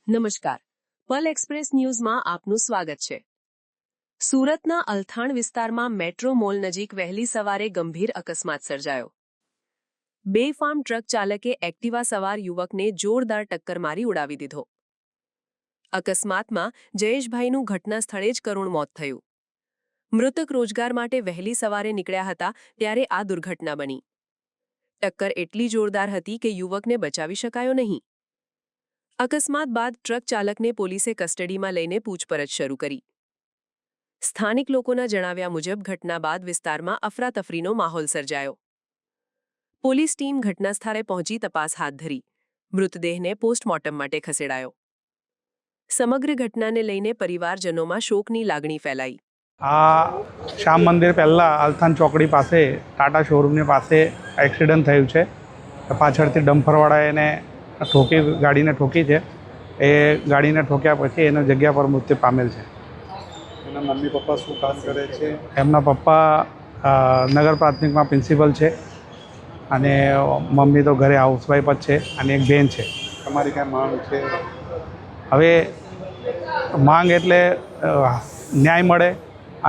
નમસ્કાર, પલ એક્સપ્રેસ ન્યૂઝમાં આપનું સ્વાગત છે। સુરતના અલથાણ વિસ્તારમાં મેટ્રો મોલ નજીક વહેલી સવારે ગંભીર અકસ્માત સર્જાયો। બેફામ ટ્રક ચાલકે એક્ટિવા સવાર યુવકને જોરદાર ટક્કર મારી ઉડાવી દીધો। અકસ્માતમાં જયેશભાઈનું ઘટના સ્થળે જ કરુણ મોત થયું। મૃતક રોજગાર માટે વહેલી સવારે નીકળ્યા હતા ત્યારે આ દુર્ઘટના બની। ટક્કર એટલી જોરદાર હતી કે યુવકને બચાવી શકાયો નહીં। અકસ્માત બાદ ટ્રક ચાલકને પોલીસે કસ્ટડીમાં લઈને પૂછપરછ શરૂ કરી। સ્થાનિક લોકોના જણાવ્યા મુજબ ઘટના બાદ વિસ્તારમાં અફરાતફરીનો માહોલ સર્જાયો। પોલીસ ટીમ ઘટનાસ્થળે પહોંચી તપાસ હાથ ધરી। મૃતદેહને પોસ્ટમોર્ટમ માટે ખસેડાયો। સમગ્ર ઘટનાને લઈને પરિવારજનોમાં શોકની લાગણી ફેલાઈ। આ શ્યામ મંદિર પહેલાં અલથાણ ચોકડી પાસે ટાટા શોરૂમની પાસે એક્સિડન્ટ થયું છે। પાછળથી ડમ્પરવાળાએ એને ગાડીને ઠોકી છે। એ ગાડીને ઠોક્યા પછી એના જગ્યા પર મૃત્યુ પામેલ છે। એના મમ્મી પપ્પા શું કામ કરે છે? એમના પપ્પા નગર પ્રાથમિકમાં પ્રિન્સિપલ છે અને મમ્મી તો ઘરે હાઉસવાઈફ જ છે અને એક બેન છે। તમારી કાંઈ માંગ છે? હવે માંગ એટલે ન્યાય મળે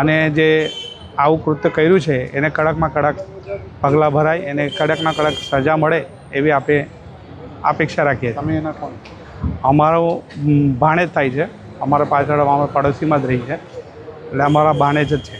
અને જે આવું કૃત્ય કર્યું છે એને કડકમાં કડક પગલાં ભરાય, એને કડકમાં કડક સજા મળે એવી આપણે અપેક્ષા રાખીએ। તમે એના કોણ? અમારો ભાણેજ થાય છે। અમારા પાછળ અમારા પડોશીમાં જ રહી છે એટલે અમારા ભાણેજ જ છે।